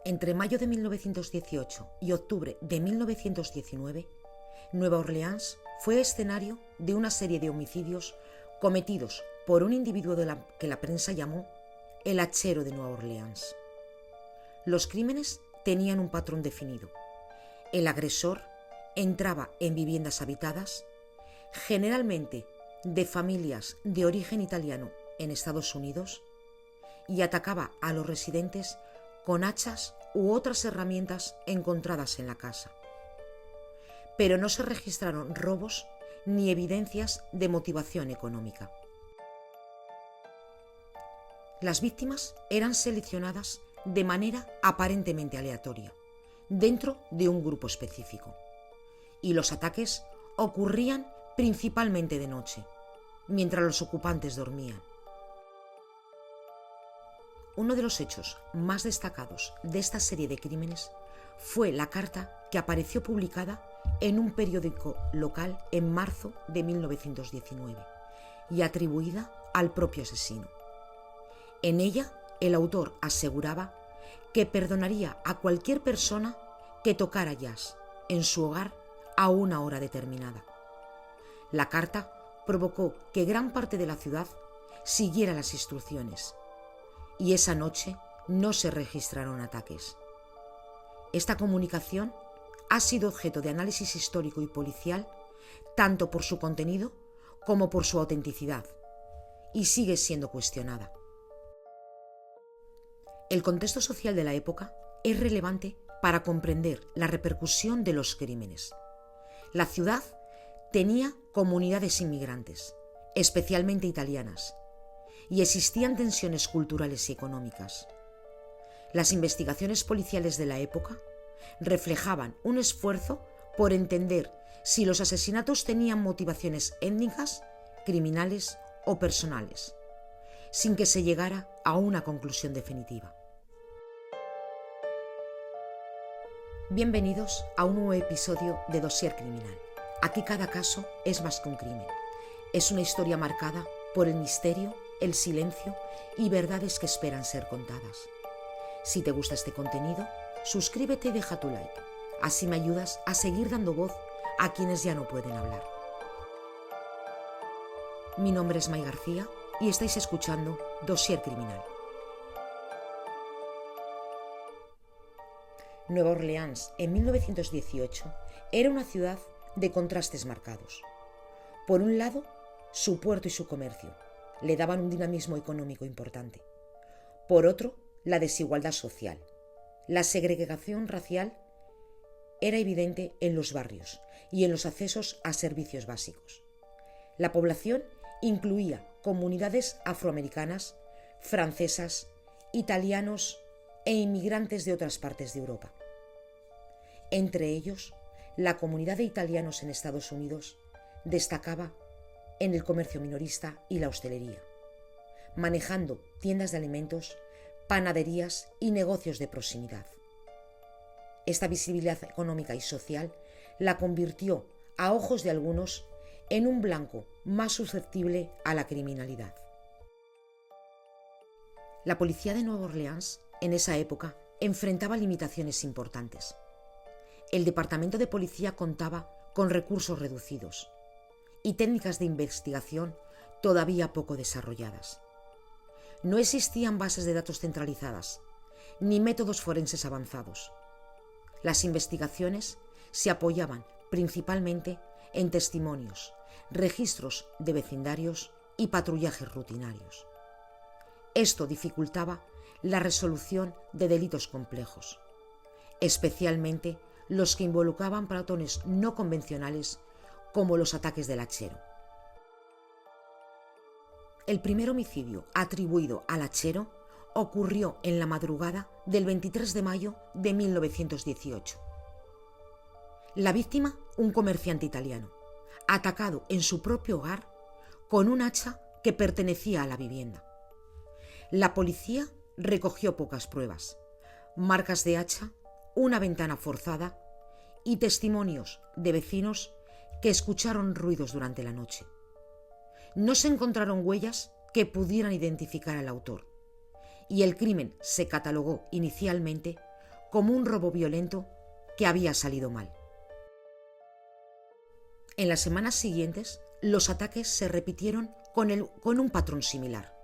Entre mayo de 1918 y octubre de 1919, Nueva Orleans fue escenario de una serie de homicidios cometidos por un individuo que la prensa llamó el hachero de Nueva Orleans. Los crímenes tenían un patrón definido. El agresor entraba en viviendas habitadas, generalmente de familias de origen italiano en Estados Unidos, y atacaba a los residentes con hachas u otras herramientas encontradas en la casa. Pero no se registraron robos ni evidencias de motivación económica. Las víctimas eran seleccionadas de manera aparentemente aleatoria, dentro de un grupo específico, y los ataques ocurrían principalmente de noche, mientras los ocupantes dormían. Uno de los hechos más destacados de esta serie de crímenes fue la carta que apareció publicada en un periódico local en marzo de 1919 y atribuida al propio asesino. En ella, el autor aseguraba que perdonaría a cualquier persona que tocara jazz en su hogar a una hora determinada. La carta provocó que gran parte de la ciudad siguiera las instrucciones, y esa noche no se registraron ataques. Esta comunicación ha sido objeto de análisis histórico y policial tanto por su contenido como por su autenticidad, y sigue siendo cuestionada. El contexto social de la época es relevante para comprender la repercusión de los crímenes. La ciudad tenía comunidades inmigrantes, especialmente italianas, y existían tensiones culturales y económicas. Las investigaciones policiales de la época reflejaban un esfuerzo por entender si los asesinatos tenían motivaciones étnicas, criminales o personales, sin que se llegara a una conclusión definitiva. Bienvenidos a un nuevo episodio de Dossier Criminal. Aquí cada caso es más que un crimen. Es una historia marcada por el misterio, el silencio y verdades que esperan ser contadas. Si te gusta este contenido, suscríbete y deja tu like. Así me ayudas a seguir dando voz a quienes ya no pueden hablar. Mi nombre es May García y estáis escuchando Dossier Criminal. Nueva Orleans, en 1918, era una ciudad de contrastes marcados. Por un lado, su puerto y su comercio le daban un dinamismo económico importante. Por otro, la desigualdad social. La segregación racial era evidente en los barrios y en los accesos a servicios básicos. La población incluía comunidades afroamericanas, francesas, italianos e inmigrantes de otras partes de Europa. Entre ellos, la comunidad de italianos en Estados Unidos destacaba en el comercio minorista y la hostelería, manejando tiendas de alimentos, panaderías y negocios de proximidad. Esta visibilidad económica y social la convirtió, a ojos de algunos, en un blanco más susceptible a la criminalidad. La policía de Nueva Orleans, en esa época, enfrentaba limitaciones importantes. El departamento de policía contaba con recursos reducidos y técnicas de investigación todavía poco desarrolladas. No existían bases de datos centralizadas, ni métodos forenses avanzados. Las investigaciones se apoyaban principalmente en testimonios, registros de vecindarios y patrullajes rutinarios. Esto dificultaba la resolución de delitos complejos, especialmente los que involucraban patrones no convencionales como los ataques del hachero. El primer homicidio atribuido al hachero ocurrió en la madrugada del 23 de mayo de 1918. La víctima, un comerciante italiano, atacado en su propio hogar con un hacha que pertenecía a la vivienda. La policía recogió pocas pruebas, marcas de hacha, una ventana forzada y testimonios de vecinos que escucharon ruidos durante la noche. No se encontraron huellas que pudieran identificar al autor, y el crimen se catalogó inicialmente como un robo violento que había salido mal. En las semanas siguientes, los ataques se repitieron con un patrón similar.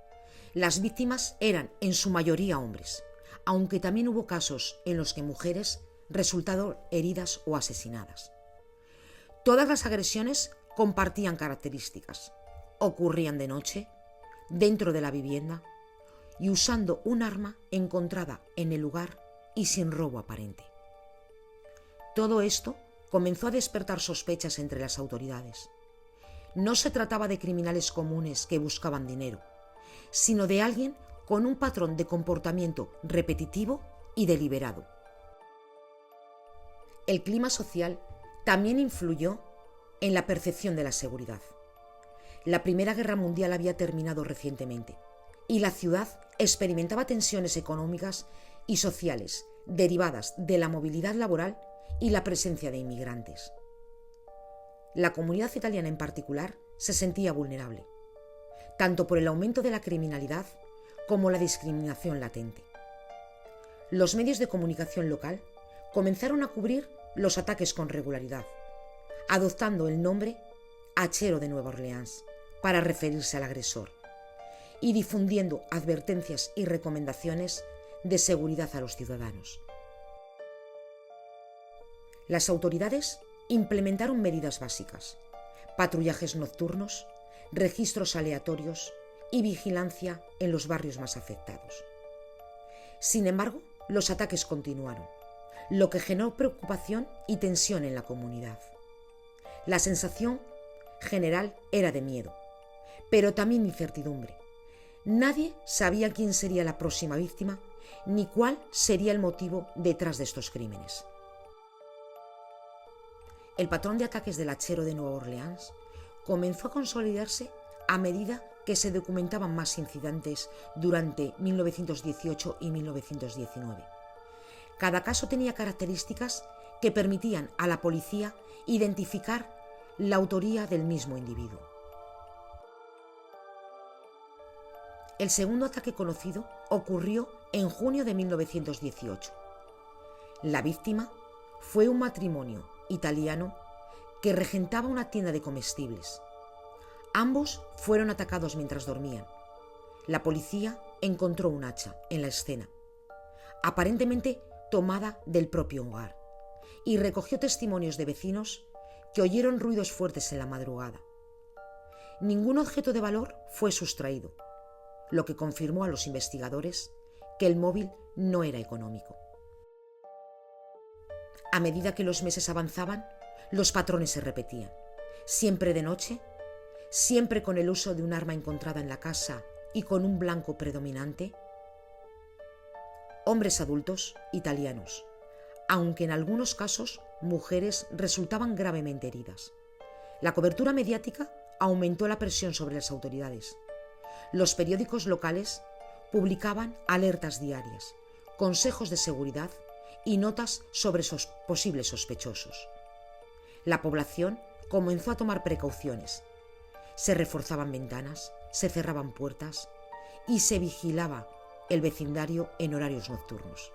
Las víctimas eran en su mayoría hombres, aunque también hubo casos en los que mujeres resultaron heridas o asesinadas. Todas las agresiones compartían características. Ocurrían de noche, dentro de la vivienda y usando un arma encontrada en el lugar y sin robo aparente. Todo esto comenzó a despertar sospechas entre las autoridades. No se trataba de criminales comunes que buscaban dinero, sino de alguien con un patrón de comportamiento repetitivo y deliberado. El clima social también influyó en la percepción de la seguridad. La Primera Guerra Mundial había terminado recientemente y la ciudad experimentaba tensiones económicas y sociales derivadas de la movilidad laboral y la presencia de inmigrantes. La comunidad italiana en particular se sentía vulnerable, tanto por el aumento de la criminalidad como la discriminación latente. Los medios de comunicación local comenzaron a cubrir los ataques con regularidad, adoptando el nombre Hachero de Nueva Orleans para referirse al agresor y difundiendo advertencias y recomendaciones de seguridad a los ciudadanos. Las autoridades implementaron medidas básicas: patrullajes nocturnos, registros aleatorios y vigilancia en los barrios más afectados. Sin embargo, los ataques continuaron, lo que generó preocupación y tensión en la comunidad. La sensación general era de miedo, pero también incertidumbre. Nadie sabía quién sería la próxima víctima ni cuál sería el motivo detrás de estos crímenes. El patrón de ataques del Hachero de Nueva Orleans comenzó a consolidarse a medida que se documentaban más incidentes durante 1918 y 1919. Cada caso tenía características que permitían a la policía identificar la autoría del mismo individuo. El segundo ataque conocido ocurrió en junio de 1918. La víctima fue un matrimonio italiano que regentaba una tienda de comestibles. Ambos fueron atacados mientras dormían. La policía encontró un hacha en la escena, aparentemente tomada del propio hogar, y recogió testimonios de vecinos que oyeron ruidos fuertes en la madrugada. Ningún objeto de valor fue sustraído, lo que confirmó a los investigadores que el móvil no era económico. A medida que los meses avanzaban, los patrones se repetían, siempre de noche, siempre con el uso de un arma encontrada en la casa y con un blanco predominante. Hombres adultos italianos, aunque en algunos casos mujeres resultaban gravemente heridas. La cobertura mediática aumentó la presión sobre las autoridades. Los periódicos locales publicaban alertas diarias, consejos de seguridad y notas sobre posibles sospechosos. La población comenzó a tomar precauciones. Se reforzaban ventanas, se cerraban puertas y se vigilaba el vecindario en horarios nocturnos.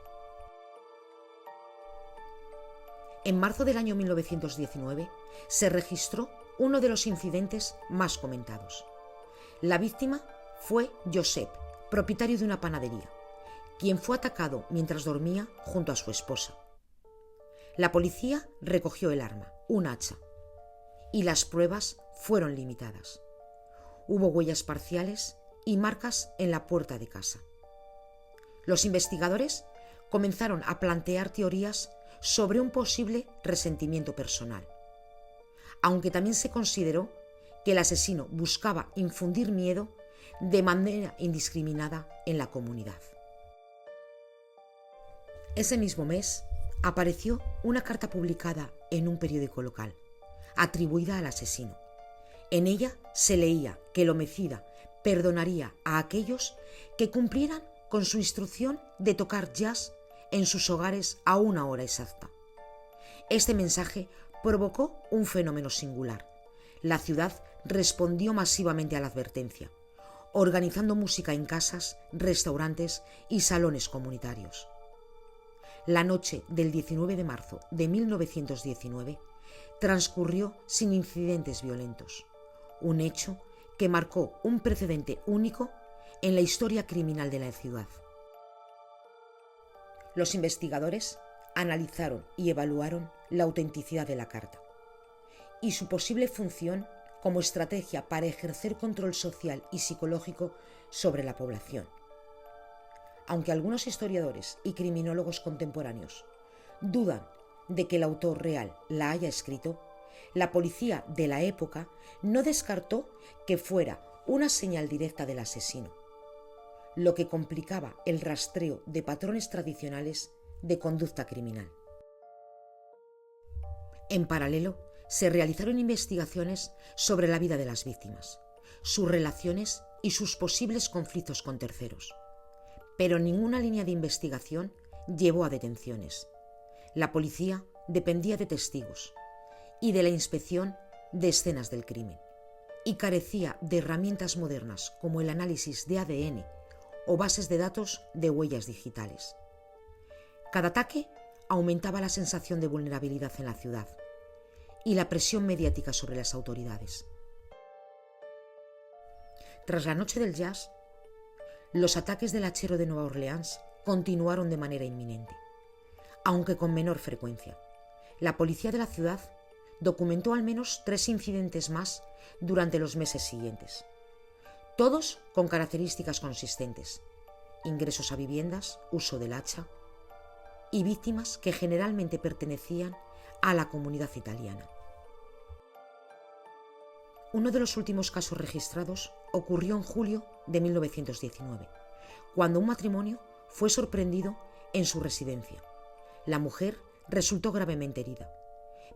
En marzo del año 1919 se registró uno de los incidentes más comentados. La víctima fue Josep, propietario de una panadería, quien fue atacado mientras dormía junto a su esposa. La policía recogió el arma, un hacha, y las pruebas fueron limitadas. Hubo huellas parciales y marcas en la puerta de casa. Los investigadores comenzaron a plantear teorías sobre un posible resentimiento personal, aunque también se consideró que el asesino buscaba infundir miedo de manera indiscriminada en la comunidad. Ese mismo mes apareció una carta publicada en un periódico local, atribuida al asesino. En ella se leía que el homicida perdonaría a aquellos que cumplieran con su instrucción de tocar jazz en sus hogares a una hora exacta. Este mensaje provocó un fenómeno singular. La ciudad respondió masivamente a la advertencia, organizando música en casas, restaurantes y salones comunitarios. La noche del 19 de marzo de 1919 transcurrió sin incidentes violentos, un hecho que marcó un precedente único en la historia criminal de la ciudad. Los investigadores analizaron y evaluaron la autenticidad de la carta y su posible función como estrategia para ejercer control social y psicológico sobre la población. Aunque algunos historiadores y criminólogos contemporáneos dudan de que el autor real la haya escrito, la policía de la época no descartó que fuera una señal directa del asesino, lo que complicaba el rastreo de patrones tradicionales de conducta criminal. En paralelo, se realizaron investigaciones sobre la vida de las víctimas, sus relaciones y sus posibles conflictos con terceros, pero ninguna línea de investigación llevó a detenciones. La policía dependía de testigos y de la inspección de escenas del crimen, y carecía de herramientas modernas como el análisis de ADN o bases de datos de huellas digitales. Cada ataque aumentaba la sensación de vulnerabilidad en la ciudad y la presión mediática sobre las autoridades. Tras la noche del jazz, los ataques del hachero de Nueva Orleans continuaron de manera inminente, aunque con menor frecuencia. La policía de la ciudad documentó al menos 3 incidentes más durante los meses siguientes, todos con características consistentes: ingresos a viviendas, uso del hacha y víctimas que generalmente pertenecían a la comunidad italiana. Uno de los últimos casos registrados ocurrió en julio de 1919, cuando un matrimonio fue sorprendido en su residencia. La mujer resultó gravemente herida,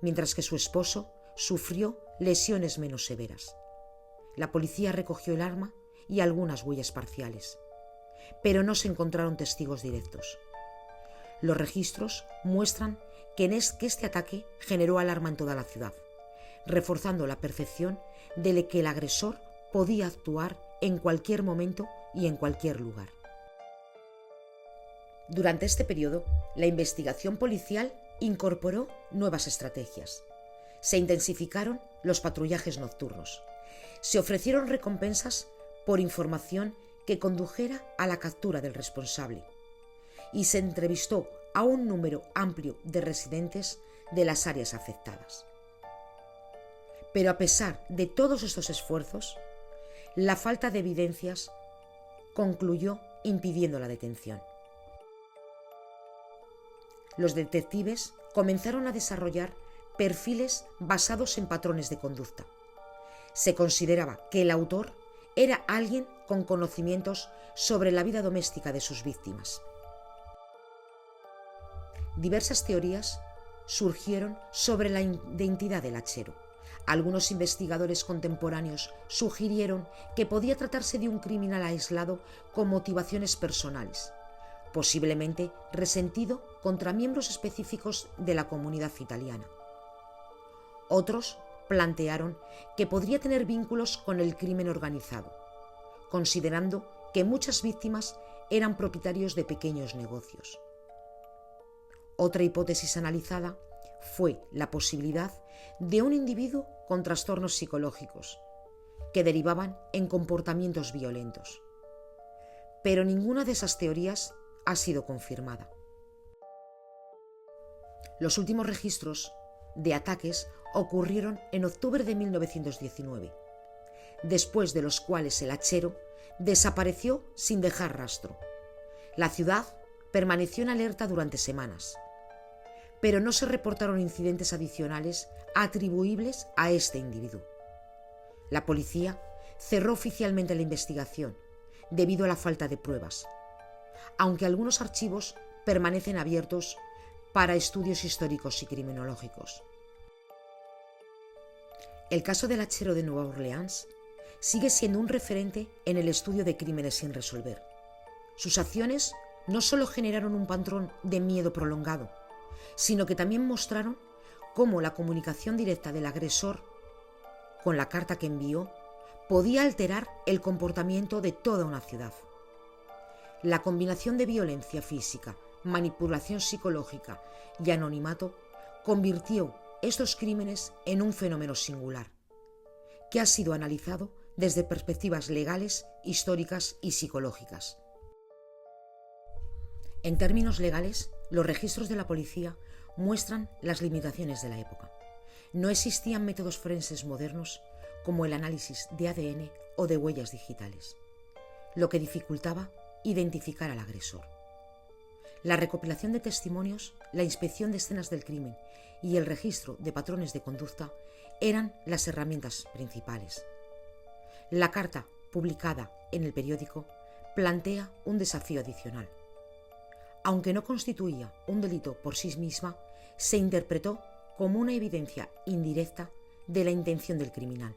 mientras que su esposo sufrió lesiones menos severas. La policía recogió el arma y algunas huellas parciales, pero no se encontraron testigos directos. Los registros muestran que este ataque generó alarma en toda la ciudad, reforzando la percepción de que el agresor podía actuar en cualquier momento y en cualquier lugar. Durante este periodo, la investigación policial incorporó nuevas estrategias. Se intensificaron los patrullajes nocturnos. Se ofrecieron recompensas por información que condujera a la captura del responsable. Y se entrevistó a un número amplio de residentes de las áreas afectadas. Pero a pesar de todos estos esfuerzos, la falta de evidencias concluyó impidiendo la detención. Los detectives comenzaron a desarrollar perfiles basados en patrones de conducta. Se consideraba que el autor era alguien con conocimientos sobre la vida doméstica de sus víctimas. Diversas teorías surgieron sobre la identidad del hachero. Algunos investigadores contemporáneos sugirieron que podía tratarse de un criminal aislado con motivaciones personales, posiblemente resentido contra miembros específicos de la comunidad italiana. Otros plantearon que podría tener vínculos con el crimen organizado, considerando que muchas víctimas eran propietarios de pequeños negocios. Otra hipótesis analizada fue la posibilidad de un individuo con trastornos psicológicos que derivaban en comportamientos violentos. Pero ninguna de esas teorías ha sido confirmada. Los últimos registros de ataques ocurrieron en octubre de 1919, después de los cuales el hachero desapareció sin dejar rastro. La ciudad permaneció en alerta durante semanas, pero no se reportaron incidentes adicionales atribuibles a este individuo. La policía cerró oficialmente la investigación debido a la falta de pruebas, aunque algunos archivos permanecen abiertos para estudios históricos y criminológicos. El caso del hachero de Nueva Orleans sigue siendo un referente en el estudio de crímenes sin resolver. Sus acciones no solo generaron un patrón de miedo prolongado, sino que también mostraron cómo la comunicación directa del agresor con la carta que envió podía alterar el comportamiento de toda una ciudad. La combinación de violencia física, manipulación psicológica y anonimato convirtió estos crímenes en un fenómeno singular, que ha sido analizado desde perspectivas legales, históricas y psicológicas. En términos legales, los registros de la policía muestran las limitaciones de la época. No existían métodos forenses modernos como el análisis de ADN o de huellas digitales, lo que dificultaba identificar al agresor. La recopilación de testimonios, la inspección de escenas del crimen y el registro de patrones de conducta eran las herramientas principales. La carta, publicada en el periódico, plantea un desafío adicional. Aunque no constituía un delito por sí misma, se interpretó como una evidencia indirecta de la intención del criminal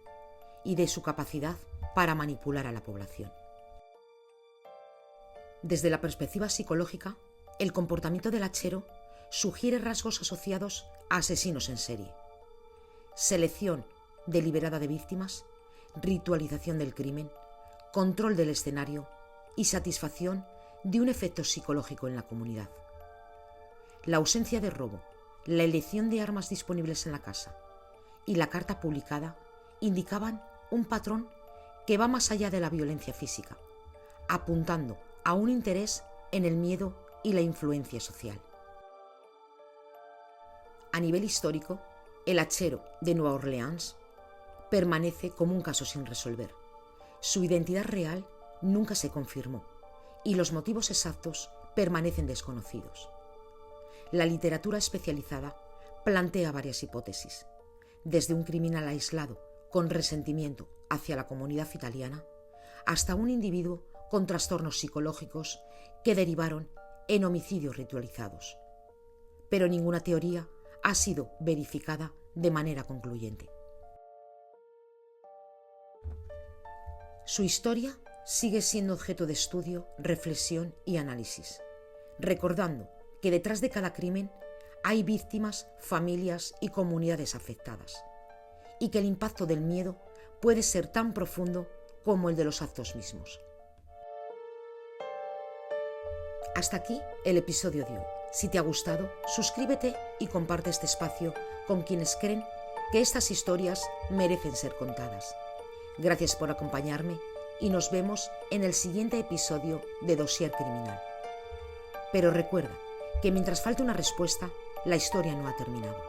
y de su capacidad para manipular a la población. Desde la perspectiva psicológica, el comportamiento del hachero sugiere rasgos asociados a asesinos en serie: selección deliberada de víctimas, ritualización del crimen, control del escenario y satisfacción de un efecto psicológico en la comunidad. La ausencia de robo, la elección de armas disponibles en la casa y la carta publicada indicaban un patrón que va más allá de la violencia física, apuntando a un interés en el miedo y la influencia social. A nivel histórico, el hachero de Nueva Orleans permanece como un caso sin resolver. Su identidad real nunca se confirmó y los motivos exactos permanecen desconocidos. La literatura especializada plantea varias hipótesis, desde un criminal aislado con resentimiento hacia la comunidad italiana hasta un individuo con trastornos psicológicos que derivaron en homicidios ritualizados. Pero ninguna teoría ha sido verificada de manera concluyente. Su historia sigue siendo objeto de estudio, reflexión y análisis, recordando que detrás de cada crimen hay víctimas, familias y comunidades afectadas, y que el impacto del miedo puede ser tan profundo como el de los actos mismos. Hasta aquí el episodio de hoy. Si te ha gustado, suscríbete y comparte este espacio con quienes creen que estas historias merecen ser contadas. Gracias por acompañarme y nos vemos en el siguiente episodio de Dossier Criminal. Pero recuerda que mientras falte una respuesta, la historia no ha terminado.